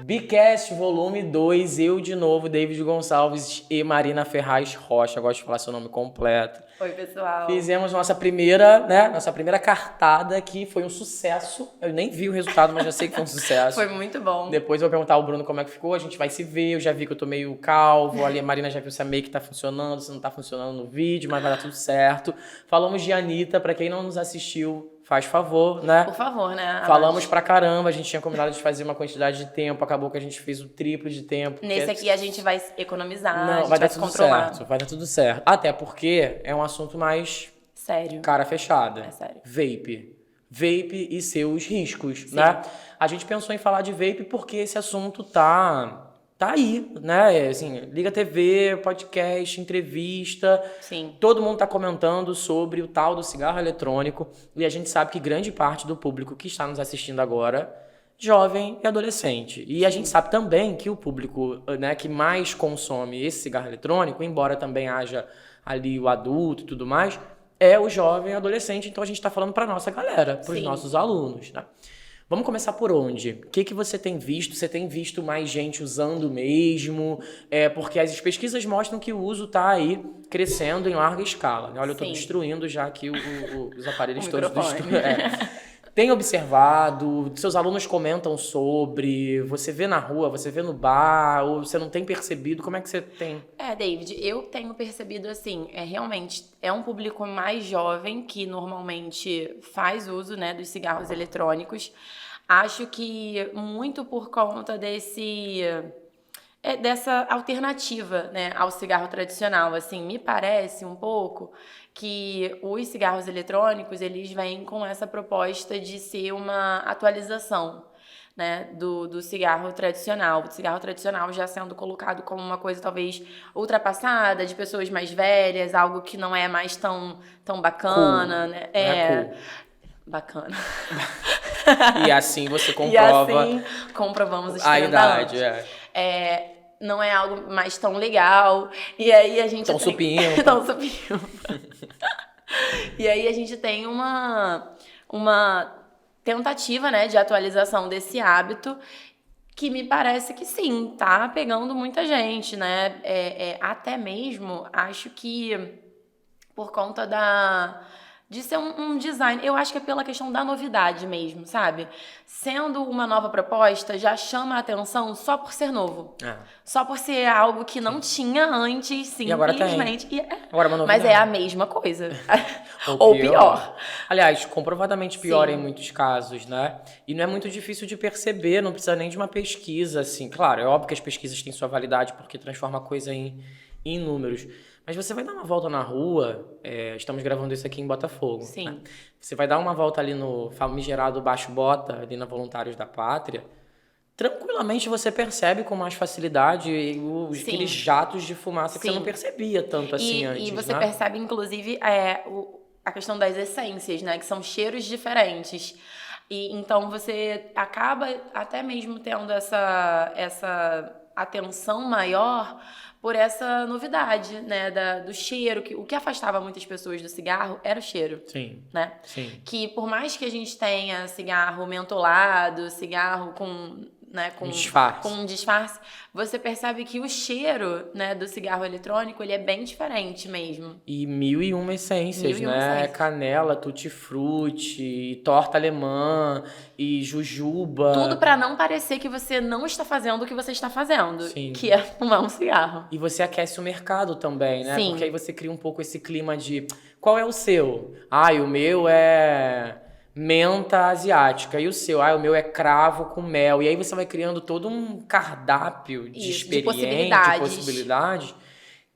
Bicast Volume 2, eu de novo, David Gonçalves e Marina Ferraz Rocha. Gosto de falar seu nome completo. Oi, pessoal. Fizemos nossa primeira cartada, que foi um sucesso. Eu nem vi o resultado, mas já sei que foi um sucesso. Foi muito bom. Depois eu vou perguntar ao Bruno como é que ficou, a gente vai se ver. Eu já vi que eu tô meio calvo, ali a Marina já viu se a make tá funcionando, se não tá funcionando no vídeo, mas vai dar tudo certo. Falamos de Anitta, pra quem não nos assistiu, faz favor, né? Por favor, né? Falamos pra caramba, a gente tinha combinado de fazer uma quantidade de tempo, acabou que a gente fez o triplo de tempo. Nesse aqui a gente vai economizar, a Não, gente vai dar se tudo controlar. certo, vai dar tudo certo. Até porque é um assunto mais Sério. cara fechada. É sério. Vape. Vape e seus riscos, Sim. né? A gente pensou em falar de vape porque esse assunto tá aí, né? Assim, Liga TV, podcast, entrevista. Sim. Todo mundo tá comentando sobre o tal do cigarro eletrônico e a gente sabe que grande parte do público que está nos assistindo agora, jovem e adolescente. E a gente sabe também que o público, né, que mais consome esse cigarro eletrônico, embora também haja ali o adulto e tudo mais, é o jovem e adolescente. Então a gente tá falando pra nossa galera, pros Sim. nossos alunos, né? Vamos começar por onde? O que você tem visto? Você tem visto mais gente usando mesmo? Porque as pesquisas mostram que o uso tá aí crescendo em larga escala, né? Olha, eu tô Sim. destruindo já aqui os aparelhos O todos. microfone. Tem observado? Seus alunos comentam sobre? Você vê na rua? Você vê no bar? Ou você não tem percebido? Como é que você tem? David, eu tenho percebido assim, realmente é um público mais jovem que normalmente faz uso, né, dos cigarros eletrônicos. Acho que muito por conta dessa alternativa, né, ao cigarro tradicional. Assim, me parece um pouco que os cigarros eletrônicos, eles vêm com essa proposta de ser uma atualização, né, do cigarro tradicional. O cigarro tradicional já sendo colocado como uma coisa talvez ultrapassada, de pessoas mais velhas, algo que não é mais tão bacana, Cool. né? Não é cool. Bacana. E assim você comprova E assim comprovamos os a 30 idade. anos. Não é algo mais tão legal. E aí a gente Tão supimpa. Tão supimpa. E aí a gente tem uma tentativa, né, de atualização desse hábito que me parece que sim, tá pegando muita gente, né? Até mesmo, acho que por conta de ser um design, eu acho que é pela questão da novidade mesmo, sabe? Sendo uma nova proposta, já chama a atenção só por ser novo. Só por ser algo que não tinha antes, E agora simplesmente. Agora é uma novidade. Mas é a mesma coisa. Ou pior. Aliás, comprovadamente pior Sim. em muitos casos, né? E não é muito difícil de perceber, não precisa nem de uma pesquisa, assim. Claro, é óbvio que as pesquisas têm sua validade porque transforma a coisa em números. Mas você vai dar uma volta na rua, estamos gravando isso aqui em Botafogo. Sim. Né? Você vai dar uma volta ali no famigerado Baixo Bota, ali na Voluntários da Pátria, tranquilamente você percebe com mais facilidade aqueles jatos de fumaça que Sim. você não percebia tanto assim antes, E você né? percebe, inclusive, a questão das essências, né? Que são cheiros diferentes. E então você acaba até mesmo tendo essa atenção maior por essa novidade, né, do cheiro, o que afastava muitas pessoas do cigarro era o cheiro. Sim, né? sim. Que por mais que a gente tenha cigarro mentolado, cigarro com um disfarce, você percebe que o cheiro, né, do cigarro eletrônico, ele é bem diferente mesmo. E 1001 essências, 1001 né? essências. Canela, tutti-frutti, torta alemã e jujuba. Tudo pra não parecer que você não está fazendo o que você está fazendo, Sim. que é fumar um cigarro. E você aquece o mercado também, né? Sim. Porque aí você cria um pouco esse clima de... Qual é o seu? O meu é menta asiática. E o seu? O meu é cravo com mel. E aí você vai criando todo um cardápio de Isso, de possibilidades.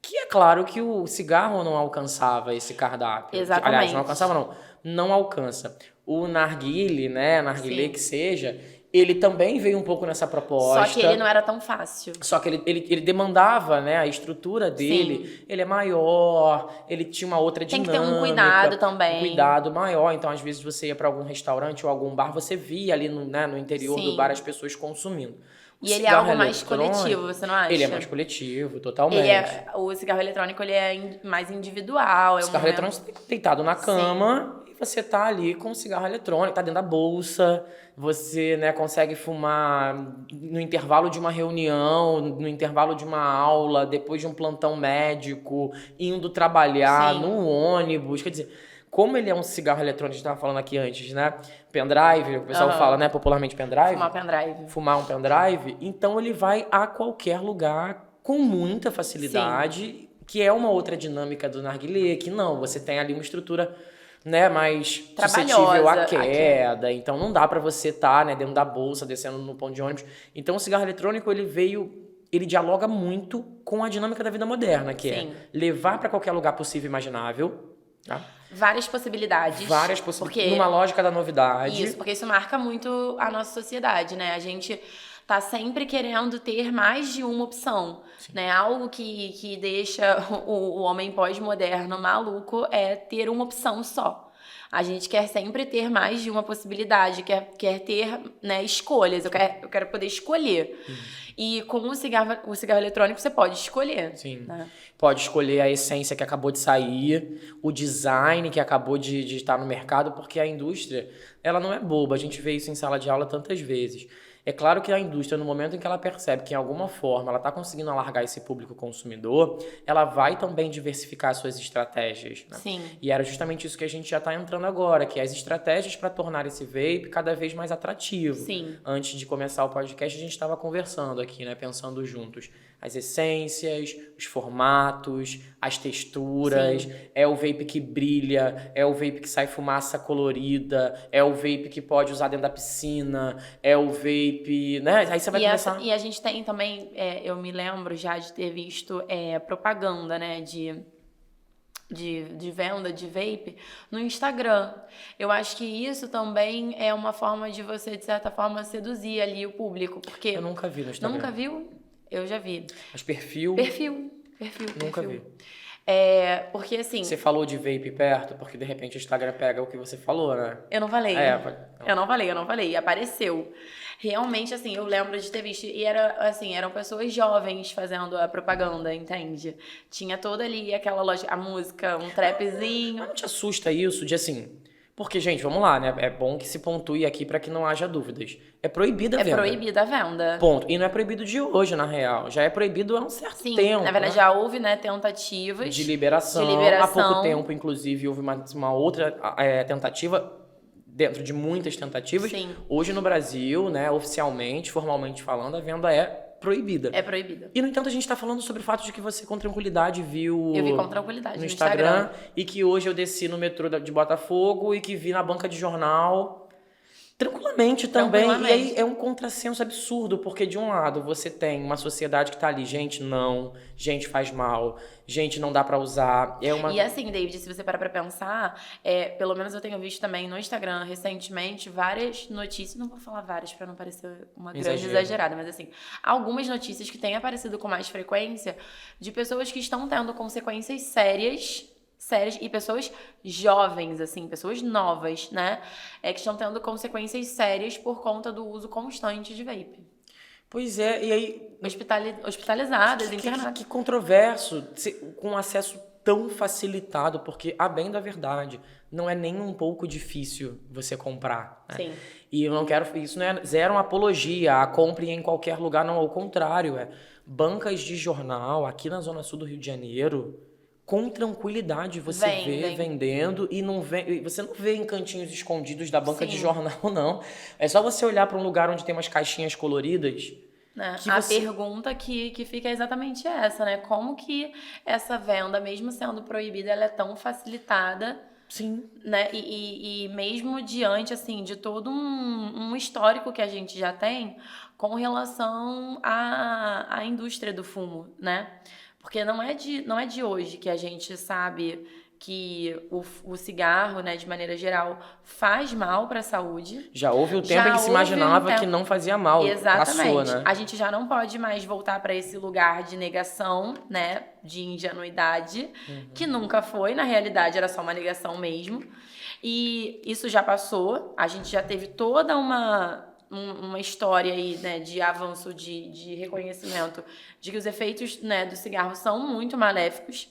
Que é claro que o cigarro não alcançava esse cardápio. Exatamente. Aliás, não alcançava não. Não alcança. O narguilé, né? Narguilé que seja... Ele também veio um pouco nessa proposta. Só que ele não era tão fácil. Só que ele demandava, né? A estrutura dele, Sim. ele é maior, ele tinha uma outra dinâmica. Tem que ter um cuidado também. Um cuidado maior. Então, às vezes, você ia para algum restaurante ou algum bar, você via ali no interior Sim. do bar as pessoas consumindo. E ele é algo mais coletivo, você não acha? Ele é mais coletivo, totalmente. O cigarro eletrônico, ele é mais individual. O cigarro eletrônico, você tá deitado na cama... Sim. você tá ali com um cigarro eletrônico, tá dentro da bolsa, você, né, consegue fumar no intervalo de uma reunião, no intervalo de uma aula, depois de um plantão médico, indo trabalhar, Sim. no ônibus, quer dizer, como ele é um cigarro eletrônico, a gente tava falando aqui antes, né, pendrive, o pessoal fala, né, popularmente pendrive. Fumar pendrive. Fumar um pendrive, então ele vai a qualquer lugar com muita facilidade, que é uma outra dinâmica do narguilé, que não, você tem ali uma estrutura, né, mais suscetível à queda, então não dá pra você estar, né, dentro da bolsa, descendo no ponto de ônibus. Então o cigarro eletrônico, ele dialoga muito com a dinâmica da vida moderna, que Sim. é levar pra qualquer lugar possível e imaginável, tá? Várias possibilidades. Várias possibilidades, numa lógica da novidade. Isso, porque isso marca muito a nossa sociedade, né? A gente tá sempre querendo ter mais de uma opção, né? Algo que deixa o homem pós-moderno maluco é ter uma opção só. A gente quer sempre ter mais de uma possibilidade, quer ter, né, escolhas. Eu quero poder escolher. E com o cigarro eletrônico você pode escolher. Sim. Né? Pode escolher a essência que acabou de sair, o design que acabou de estar no mercado, porque a indústria, ela não é boba. A gente vê isso em sala de aula tantas vezes. É claro que a indústria, no momento em que ela percebe que, de alguma forma, ela está conseguindo alargar esse público consumidor, ela vai também diversificar suas estratégias. Né? Sim. E era justamente isso que a gente já está entrando agora, que é as estratégias para tornar esse vape cada vez mais atrativo. Sim. Antes de começar o podcast, a gente estava conversando aqui, né, pensando juntos. As essências, os formatos, as texturas, é o vape que brilha, é o vape que sai fumaça colorida, é o vape que pode usar dentro da piscina, é o vape, né? Aí você vai começar... E a gente tem também, eu me lembro já de ter visto propaganda, né, de venda de vape no Instagram. Eu acho que isso também é uma forma de você, de certa forma, seduzir ali o público, porque... Eu nunca vi no Instagram. Nunca viu? Eu já vi. Mas perfil? Perfil. Nunca vi. Porque assim... Você falou de vape perto? Porque de repente o Instagram pega o que você falou, né? Eu não falei. Eu não falei. Apareceu. Realmente, assim, eu lembro de ter visto. E eram pessoas jovens fazendo a propaganda, entende? Tinha toda ali aquela loja, a música, um trapzinho. Mas não te assusta isso de assim... Porque, gente, vamos lá, né? É bom que se pontue aqui para que não haja dúvidas. É proibida a venda. É proibida a venda. Ponto. E não é proibido de hoje, na real. Já é proibido há um certo tempo. Na verdade, né? já houve, né, tentativas de liberação. Há pouco tempo, inclusive, houve uma outra tentativa, dentro de muitas tentativas. Sim. Hoje no Brasil, né, oficialmente, formalmente falando, a venda é proibida. É proibida. E, no entanto, a gente tá falando sobre o fato de que você, com tranquilidade, viu... Eu vi com tranquilidade no Instagram. E que hoje eu desci no metrô de Botafogo e que vi na banca de jornal... Tranquilamente também. E aí é um contrassenso absurdo, porque de um lado você tem uma sociedade que tá ali, gente, não, gente faz mal, gente não dá pra usar. E assim, David, se você parar pra pensar, pelo menos eu tenho visto também no Instagram recentemente várias notícias, não vou falar várias pra não parecer uma grande exagerada, mas assim, algumas notícias que têm aparecido com mais frequência de pessoas que estão tendo consequências sérias e pessoas jovens, assim, pessoas novas, né? Que estão tendo consequências sérias por conta do uso constante de vape. Pois é, e aí... Hospitalizadas, internadas. Que controverso, com acesso tão facilitado, porque, a bem da verdade, não é nem um pouco difícil você comprar. Né? Sim. E eu não quero... Isso não é zero apologia, a compre em qualquer lugar, não. Ao contrário, bancas de jornal aqui na Zona Sul do Rio de Janeiro... Com tranquilidade você vê vendendo e você não vê em cantinhos escondidos da banca de jornal, não. É só você olhar para um lugar onde tem umas caixinhas coloridas. Pergunta que fica é exatamente essa, né? Como que essa venda, mesmo sendo proibida, ela é tão facilitada? Sim. Né? E mesmo diante, assim, de todo um histórico que a gente já tem com relação à indústria do fumo, né? Porque não é de hoje que a gente sabe que o cigarro, né, de maneira geral, faz mal para a saúde. Já houve o tempo em que se imaginava que não fazia mal. Exatamente. Passou, né? A gente já não pode mais voltar para esse lugar de negação, né, de ingenuidade, que nunca foi, na realidade era só uma negação mesmo. E isso já passou, a gente já teve toda uma história aí, né, de avanço de reconhecimento de que os efeitos, né, do cigarro são muito maléficos.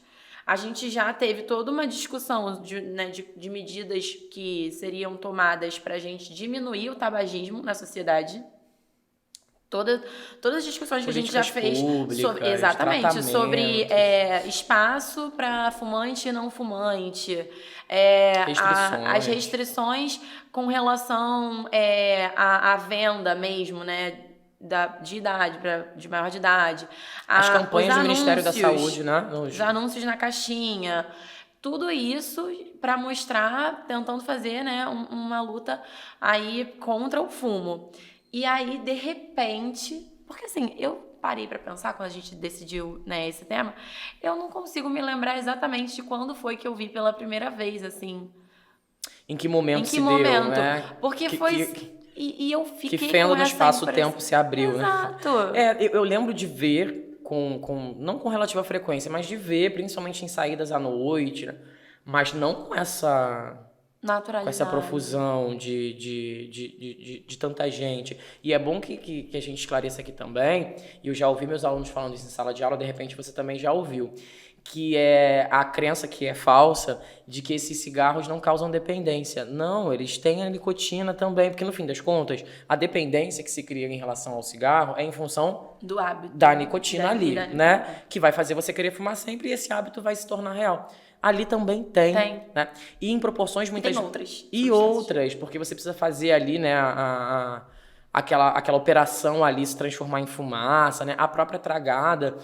a gente já teve toda uma discussão né, de medidas que seriam tomadas para a gente diminuir o tabagismo na sociedade. Todas as discussões que a gente já fez sobre, exatamente, sobre espaço para fumante e não fumante, as restrições com relação à venda mesmo, né? De idade, de maior de idade. As campanhas do Ministério da Saúde, né? Os anúncios na caixinha. Tudo isso para mostrar, tentando fazer, né, uma luta aí contra o fumo. E aí, de repente... Porque assim, eu parei para pensar quando a gente decidiu, né, esse tema. Eu não consigo me lembrar exatamente de quando foi que eu vi pela primeira vez, assim. Em que momento se deu, né? Porque E eu fiquei que fenda do espaço-tempo se abriu, Exato. né? Eu lembro de ver, não com relativa frequência, mas de ver, principalmente em saídas à noite, né? Mas não com essa profusão de tanta gente. E é bom que a gente esclareça aqui também, e eu já ouvi meus alunos falando isso em sala de aula, de repente você também já ouviu, que é a crença que é falsa de que esses cigarros não causam dependência. Não, eles têm a nicotina também, porque no fim das contas, a dependência que se cria em relação ao cigarro é em função do hábito da nicotina ali, né? Que vai fazer você querer fumar sempre e esse hábito vai se tornar real. Ali também tem. Né? E em proporções muitas... Tem outras. Porque você precisa fazer ali, né, aquela operação ali se transformar em fumaça, né? A própria tragada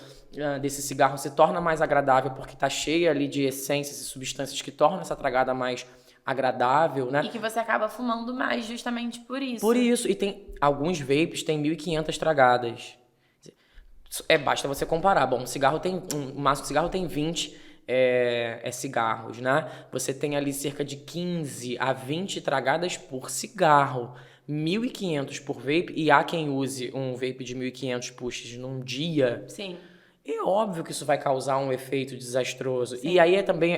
desse cigarro se torna mais agradável porque está cheia ali de essências e substâncias que tornam essa tragada mais agradável, né? E que você acaba fumando mais justamente por isso. Por isso. E tem alguns vapes tem 1.500 tragadas. Basta você comparar. Bom, um maço de cigarro tem 20 cigarros, né? Você tem ali cerca de 15 a 20 tragadas por cigarro. 1.500 por vape, e há quem use um vape de 1.500 pushes num dia. Sim. É óbvio que isso vai causar um efeito desastroso. Sim. E aí também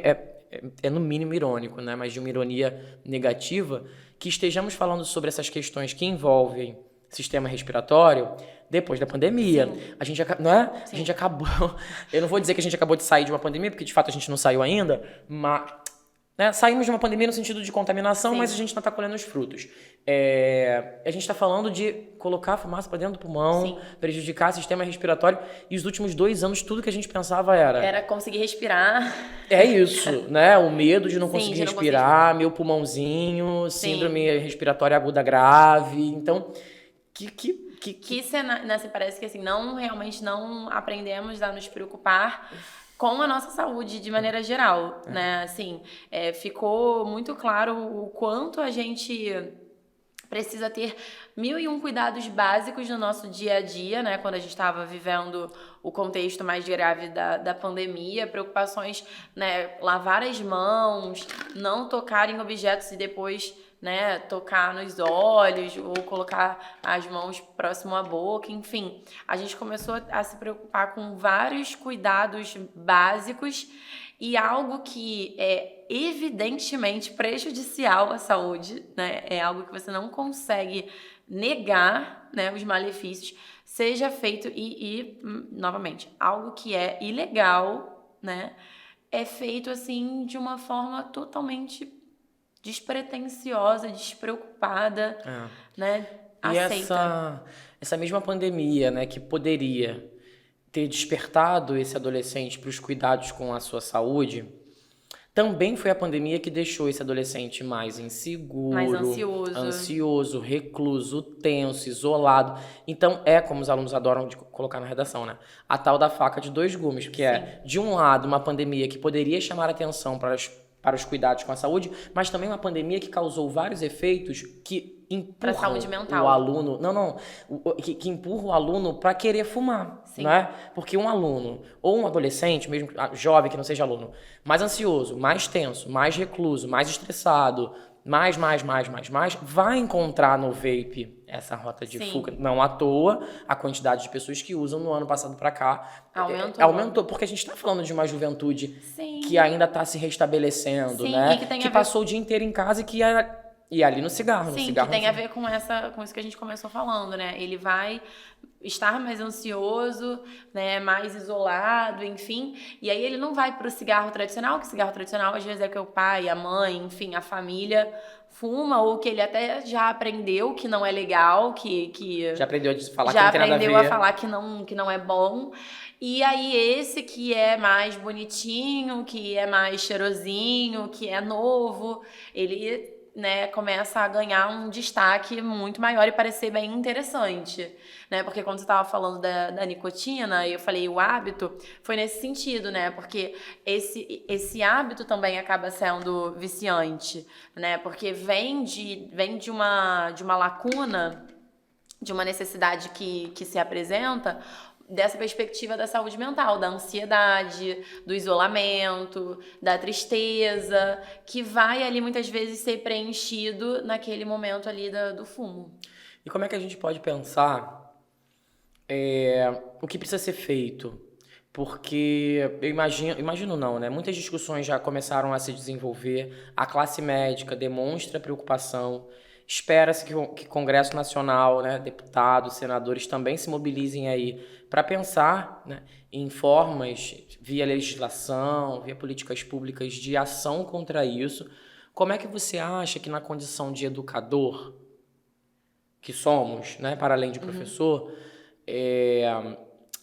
no mínimo irônico, né? Mas de uma ironia negativa, que estejamos falando sobre essas questões que envolvem sistema respiratório depois da pandemia. Sim. A gente, não é? Sim. A gente acabou... Eu não vou dizer que a gente acabou de sair de uma pandemia, porque de fato a gente não saiu ainda, mas... Né? Saímos de uma pandemia no sentido de contaminação, mas a gente não está colhendo os frutos. A gente está falando de colocar a fumaça para dentro do pulmão, prejudicar o sistema respiratório. E os últimos 2 anos, tudo que a gente pensava era conseguir respirar. É isso, né? O medo de não conseguir respirar, meu pulmãozinho, síndrome respiratória aguda grave. Então, parece que assim, realmente não aprendemos a nos preocupar com a nossa saúde de maneira geral, né? Assim, ficou muito claro o quanto a gente precisa ter 1001 cuidados básicos no nosso dia a dia, né? Quando a gente estava vivendo o contexto mais grave da pandemia, preocupações, né? Lavar as mãos, não tocar em objetos e depois, né, tocar nos olhos ou colocar as mãos próximo à boca, enfim. A gente começou a se preocupar com vários cuidados básicos e algo que é evidentemente prejudicial à saúde, né, é algo que você não consegue negar, né, os malefícios, seja feito novamente, algo que é ilegal, né, é feito assim de uma forma totalmente despretensiosa, despreocupada, né? Aceita. E essa mesma pandemia, né, que poderia ter despertado esse adolescente para os cuidados com a sua saúde, também foi a pandemia que deixou esse adolescente mais inseguro, mais ansioso, recluso, tenso, isolado. Então, como os alunos adoram de colocar na redação, né? A tal da faca de 2 gumes, que de um lado, uma pandemia que poderia chamar atenção para os cuidados com a saúde, mas também uma pandemia que causou vários efeitos que empurram saúde mental. O aluno... que empurra o aluno para querer fumar, né? Porque um aluno, ou um adolescente, mesmo jovem que não seja aluno, mais ansioso, mais tenso, mais recluso, mais estressado, mais, vai encontrar no vape essa rota de fuga. Não à toa, a quantidade de pessoas que usam no ano passado para cá aumentou, porque a gente está falando de uma juventude que ainda está se restabelecendo, né? Que passou o dia inteiro em casa e que E ali no cigarro, Sim, que tem a ver com isso que a gente começou falando, né? Ele vai estar mais ansioso, né, mais isolado, enfim. E aí ele não vai pro cigarro tradicional, que cigarro tradicional às vezes é que o pai, a mãe, enfim, a família fuma, ou que ele até já aprendeu que não é legal, que Já aprendeu a falar que já não tem nada a aprendeu a ver. falar que não é bom. E aí esse que é mais bonitinho, que é mais cheirosinho, que é novo, ele, né, começa a ganhar um destaque muito maior e parecer bem interessante, né? Porque quando você estava falando da nicotina, eu falei o hábito, foi nesse sentido, né? Porque esse hábito também acaba sendo viciante, né? Porque vem de uma lacuna, de uma necessidade que se apresenta dessa perspectiva da saúde mental, da ansiedade, do isolamento, da tristeza, que vai ali muitas vezes ser preenchido naquele momento ali do fumo. E como é que a gente pode pensar o que precisa ser feito? Porque eu imagino não, né? Muitas discussões já começaram a se desenvolver, a classe médica demonstra preocupação, espera-se que Congresso Nacional, né, deputados, senadores também se mobilizem aí para pensar, né, em formas, via legislação, via políticas públicas de ação contra isso. Como é que você acha que na condição de educador que somos, né, para além de professor,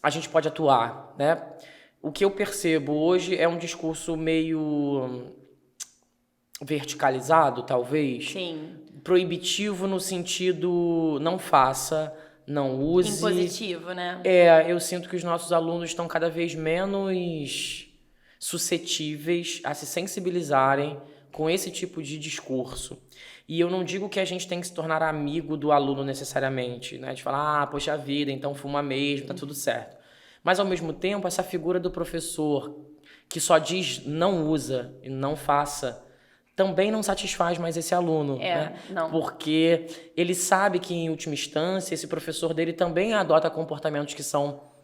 a gente pode atuar, né? O que eu percebo hoje é um discurso meio verticalizado, talvez. Sim. Proibitivo no sentido não faça, não use. Impositivo, né? Eu sinto que os nossos alunos estão cada vez menos suscetíveis a se sensibilizarem com esse tipo de discurso. E eu não digo que a gente tem que se tornar amigo do aluno necessariamente, né? De falar, poxa vida, então fuma mesmo, tá tudo certo. Mas, ao mesmo tempo, essa figura do professor que só diz não usa e não faça, também não satisfaz mais esse aluno, né? Não. Porque ele sabe que, em última instância, esse professor dele também adota comportamentos que são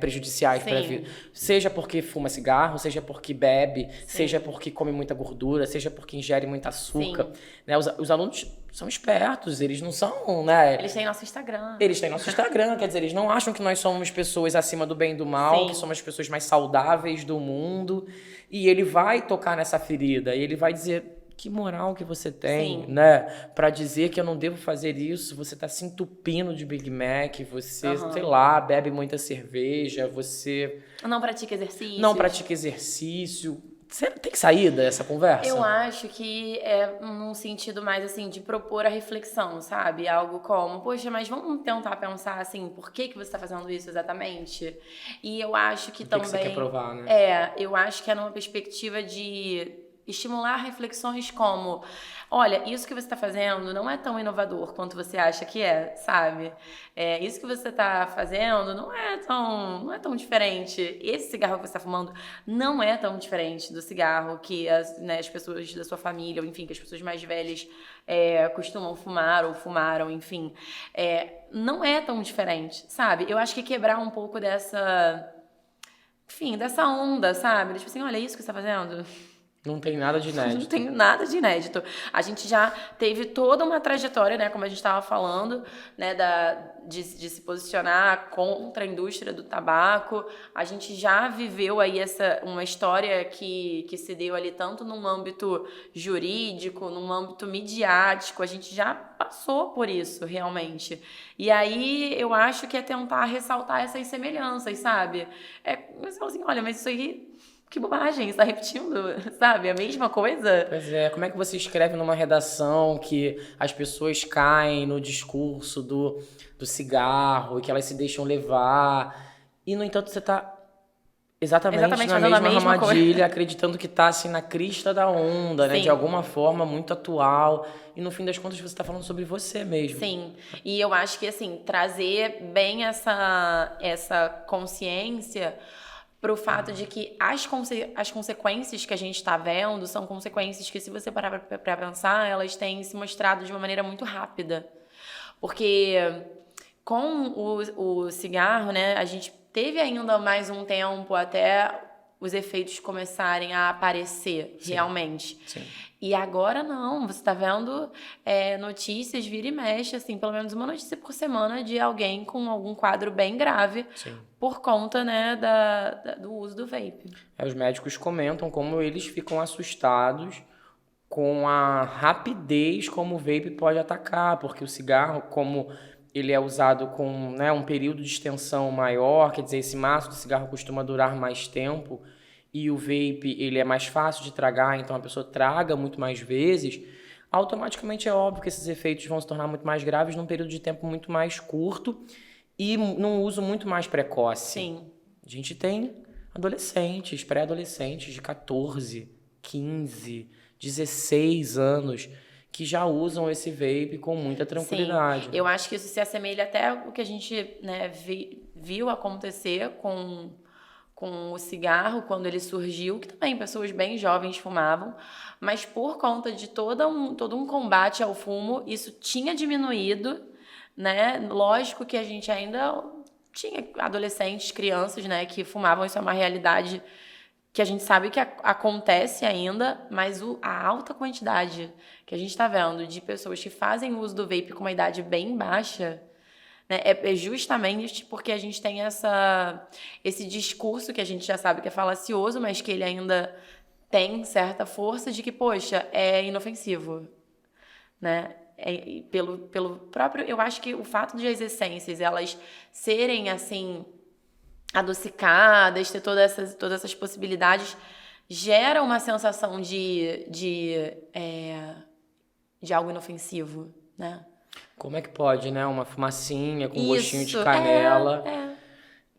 prejudiciais para a vida. Seja porque fuma cigarro, seja porque bebe, seja porque come muita gordura, seja porque ingere muito açúcar. Né? Os alunos são espertos, eles não são, né? Eles têm nosso Instagram. Eles têm nosso Instagram, quer dizer, eles não acham que nós somos pessoas acima do bem e do mal, que somos as pessoas mais saudáveis do mundo. E ele vai tocar nessa ferida, e ele vai dizer... Que moral que você tem, né? Pra dizer que eu não devo fazer isso, você tá se entupindo de Big Mac, você, sei lá, bebe muita cerveja, você... Não pratica exercício. Não pratica exercício. Você tem que sair dessa conversa? Eu acho que é num sentido mais, assim, de propor a reflexão, sabe? Algo como, poxa, mas vamos tentar pensar, assim, por que você tá fazendo isso exatamente? E eu acho que também... O que você quer provar, né? Eu acho que é numa perspectiva de... estimular reflexões como, olha, isso que você está fazendo não é tão inovador quanto você acha que é, sabe? Isso que você está fazendo não é tão diferente. Esse cigarro que você está fumando não é tão diferente do cigarro que as pessoas da sua família, ou enfim, que as pessoas mais velhas costumam fumar ou fumaram, enfim. Não é tão diferente, sabe? Eu acho que quebrar um pouco dessa onda, sabe? Tipo assim, olha, isso que você está fazendo... Não tem nada de inédito. Não tem nada de inédito. A gente já teve toda uma trajetória, né, como a gente estava falando, né, de se posicionar contra a indústria do tabaco. A gente já viveu aí uma história que se deu ali tanto num âmbito jurídico, num âmbito midiático. A gente já passou por isso, realmente. E aí eu acho que é tentar ressaltar essas semelhanças, sabe? Mas fala assim, olha, mas isso aí... Que bobagem, você tá repetindo, sabe? A mesma coisa? Pois é, como é que você escreve numa redação que as pessoas caem no discurso do cigarro e que elas se deixam levar e, no entanto, você tá exatamente na mesma armadilha, acreditando que tá, assim, na crista da onda, né? De alguma forma muito atual. E, no fim das contas, você tá falando sobre você mesmo. Sim, e eu acho que, assim, trazer bem essa consciência... pro fato de que as consequências que a gente está vendo são consequências que, se você parar para pensar, elas têm se mostrado de uma maneira muito rápida. Porque com o cigarro, né, a gente teve ainda mais um tempo até os efeitos começarem a aparecer realmente. Sim. E agora não, você tá vendo notícias, vira e mexe, assim, pelo menos uma notícia por semana de alguém com algum quadro bem grave por conta, né, do uso do vape. Os médicos comentam como eles ficam assustados com a rapidez como o vape pode atacar, porque o cigarro, como ele é usado com, né, um período de extensão maior, quer dizer, esse maço do cigarro costuma durar mais tempo, e o vape ele é mais fácil de tragar, então a pessoa traga muito mais vezes, automaticamente é óbvio que esses efeitos vão se tornar muito mais graves num período de tempo muito mais curto e num uso muito mais precoce. Sim. A gente tem adolescentes, pré-adolescentes de 14, 15, 16 anos que já usam esse vape com muita tranquilidade. Sim. Eu acho que isso se assemelha até ao que a gente, né, viu acontecer com o cigarro quando ele surgiu, que também pessoas bem jovens fumavam, mas por conta de todo um combate ao fumo, isso tinha diminuído, né? Lógico que a gente ainda tinha adolescentes, crianças, né, que fumavam, isso é uma realidade que a gente sabe que acontece ainda, mas a alta quantidade que a gente está vendo de pessoas que fazem uso do vape com uma idade bem baixa, né, é justamente porque a gente tem esse discurso que a gente já sabe que é falacioso, mas que ele ainda tem certa força de que, poxa, é inofensivo, né? Pelo próprio... Eu acho que o fato de as essências, elas serem, assim, adocicadas, ter todas essas possibilidades, gera uma sensação de algo inofensivo, né? Como é que pode, né? Uma fumacinha com gostinho de canela,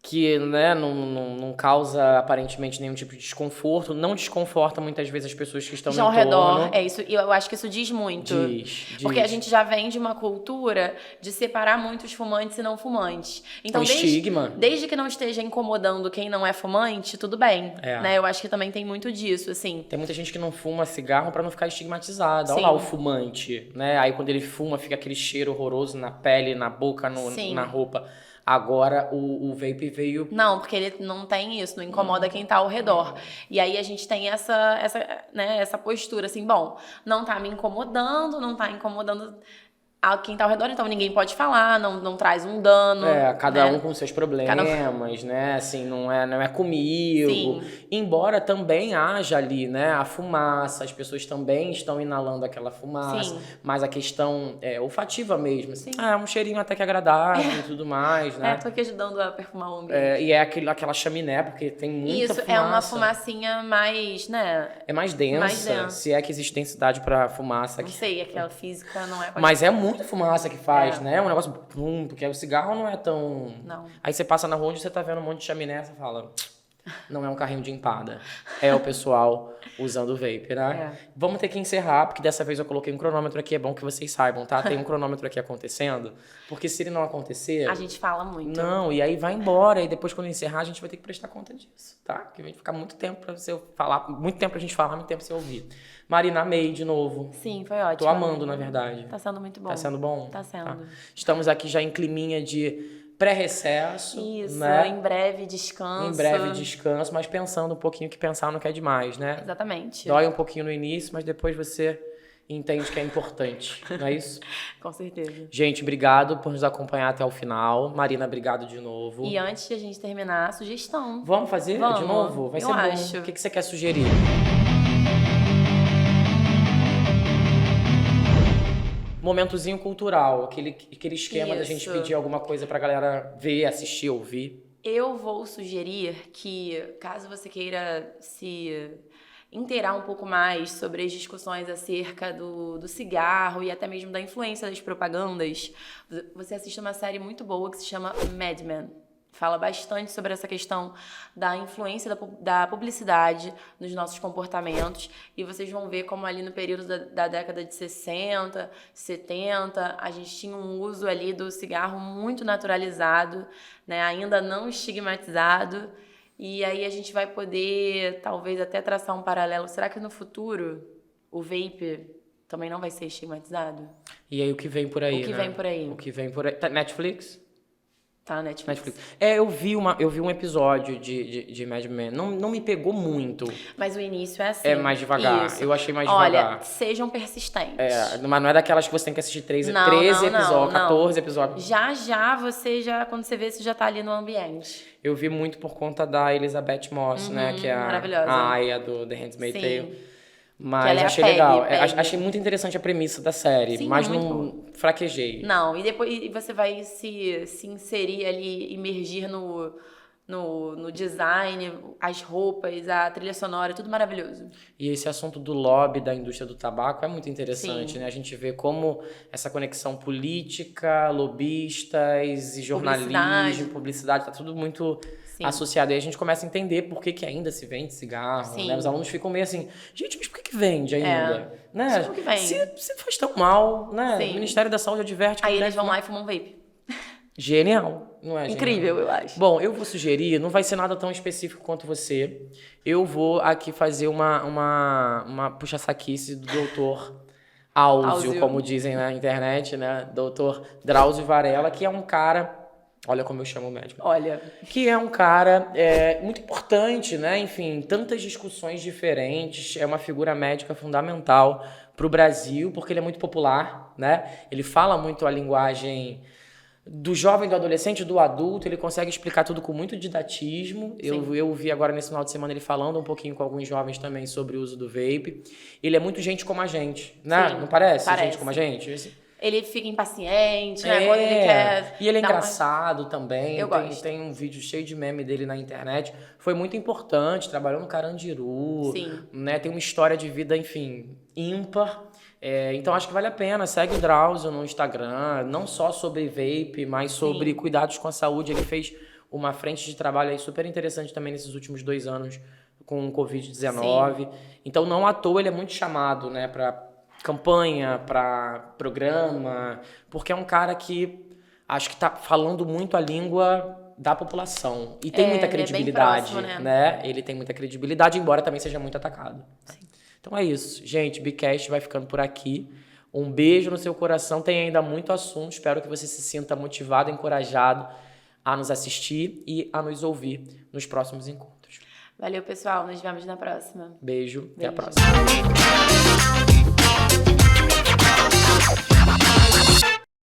que, né, não causa aparentemente nenhum tipo de desconforto, não desconforta muitas vezes as pessoas que estão ao em torno. redor. É isso, e eu acho que isso diz muito. Diz. Porque a gente já vem de uma cultura de separar muito os fumantes e não fumantes. Então, estigma. Desde que não esteja incomodando quem não é fumante, tudo bem. Né? Eu acho que também tem muito disso, assim. Tem muita gente que não fuma cigarro pra não ficar estigmatizada. Olha lá o fumante, né? Aí quando ele fuma, fica aquele cheiro horroroso na pele, na boca, na roupa. Agora o vape veio... Não, porque ele não tem isso, não incomoda quem tá ao redor. E aí a gente tem essa postura, assim, bom, não tá me incomodando, não tá incomodando a quem tá ao redor, então ninguém pode falar, não traz um dano. Cada um com seus problemas, né? Assim, não é comigo. Sim. Embora também haja ali, né, a fumaça, as pessoas também estão inalando aquela fumaça. Sim. Mas a questão olfativa mesmo, assim. É um cheirinho até que agradável e tudo mais, né? Tô aqui ajudando a perfumar o ambiente. E é aquela chaminé, porque tem muita fumaça. Isso, é uma fumacinha mais, né? É mais densa, se é que existe densidade pra fumaça. Não sei, aquela física não é... Mas é muita fumaça que faz, né? Um negócio... Porque o cigarro não é tão... Não. Aí você passa na rua onde você tá vendo um monte de chaminé, você fala... Não é um carrinho de empada. É o pessoal usando o vape, né? Vamos ter que encerrar, porque dessa vez eu coloquei um cronômetro aqui. É bom que vocês saibam, tá? Tem um cronômetro aqui acontecendo. Porque se ele não acontecer... A gente fala muito. Não, e aí vai embora. E depois, quando encerrar, a gente vai ter que prestar conta disso, tá? Porque vai ficar muito tempo pra você falar... Muito tempo pra gente falar, muito tempo pra você ouvir. Marina, amei de novo. Sim, foi ótimo. Tô amando, na verdade. Tá sendo muito bom. Tá sendo bom? Tá sendo. Tá. Estamos aqui já em climinha de pré-recesso. Isso, né? Em breve descanso. Em breve descanso, mas pensando um pouquinho que pensar não quer demais, né? Exatamente. Dói um pouquinho no início, mas depois você entende que é importante, não é isso? Com certeza. Gente, obrigado por nos acompanhar até o final. Marina, obrigado de novo. E antes de a gente terminar, a sugestão. Vamos fazer Vamos. de novo? Vai ser bom. Acho. O que você quer sugerir? Momentozinho cultural, aquele esquema da gente pedir alguma coisa pra galera ver, assistir, ouvir. Eu vou sugerir que, caso você queira se inteirar um pouco mais sobre as discussões acerca do cigarro e até mesmo da influência das propagandas, você assista uma série muito boa que se chama Mad Men. Fala bastante sobre essa questão da influência da publicidade nos nossos comportamentos. E vocês vão ver como ali no período da década de 60, 70, a gente tinha um uso ali do cigarro muito naturalizado, né? Ainda não estigmatizado. E aí a gente vai poder, talvez, até traçar um paralelo. Será que no futuro o vape também não vai ser estigmatizado? E aí o que vem por aí, O que né? vem por aí. O que vem por aí. Tá, Netflix? Tá, Netflix. Eu vi um episódio de Mad Men. Não me pegou muito. Mas o início é assim. É mais devagar. Isso. Eu achei mais Olha, devagar. sejam persistentes. Mas não é daquelas que você tem que assistir 13 Não, episódios, não. 14 episódios. Quando você vê, você já tá ali no ambiente. Eu vi muito por conta da Elizabeth Moss, né? Que é maravilhosa. a Aya do The Handmaid's Sim. Tale. Mas ela é a achei Peggy, legal. Peggy. Achei muito interessante a premissa da série, Sim, mas muito não fraquejei. Não, e depois você vai se inserir ali, imergir no design, as roupas, a trilha sonora, tudo maravilhoso. E esse assunto do lobby da indústria do tabaco é muito interessante, Sim. né? A gente vê como essa conexão política, lobistas e jornalismo, publicidade, tá tudo muito associado. E a gente começa a entender por que ainda se vende cigarro, Sim. né? Os alunos ficam meio assim, gente, mas por que vende ainda? Né? Como que vende? Se faz tão mal, né? Sim. O Ministério da Saúde adverte que Aí não eles deve vão fumar. lá e fumam um vape. Genial, não é? Incrível, Genial? eu acho. Bom, eu vou sugerir, não vai ser nada tão específico quanto você. Eu vou aqui fazer uma puxa-saquice do doutor Áuzio, como dizem na internet, né? Doutor Drauzio Varella, que é um cara... Olha como eu chamo o médico. Olha. Que é um cara muito importante, né? Enfim, tantas discussões diferentes. É uma figura médica fundamental para o Brasil, porque ele é muito popular, né? Ele fala muito a linguagem do jovem, do adolescente, do adulto. Ele consegue explicar tudo com muito didatismo. Eu vi agora nesse final de semana ele falando um pouquinho com alguns jovens também sobre o uso do vape. Ele é muito gente como a gente, né? Sim, não parece? parece. Gente como a gente? Ele fica impaciente, né? Quando ele quer. E ele é engraçado também. Eu gosto. Tem um vídeo cheio de meme dele na internet. Foi muito importante, trabalhou no Carandiru. Sim. Né? Tem uma história de vida, enfim, ímpar. Então acho que vale a pena. Segue o Drauzio no Instagram, não só sobre vape, mas sobre cuidados com a saúde. Ele fez uma frente de trabalho aí super interessante também nesses últimos 2 anos com o Covid-19. Então não à toa ele é muito chamado, né, para campanha, para programa, porque é um cara que acho que tá falando muito a língua da população. E tem muita credibilidade, ele é bem próximo, né? Ele tem muita credibilidade, embora também seja muito atacado. Sim. Então é isso. Gente, Bicast vai ficando por aqui. Um beijo no seu coração. Tem ainda muito assunto. Espero que você se sinta motivado, encorajado a nos assistir e a nos ouvir nos próximos encontros. Valeu, pessoal. Nos vemos na próxima. Beijo. Até a próxima.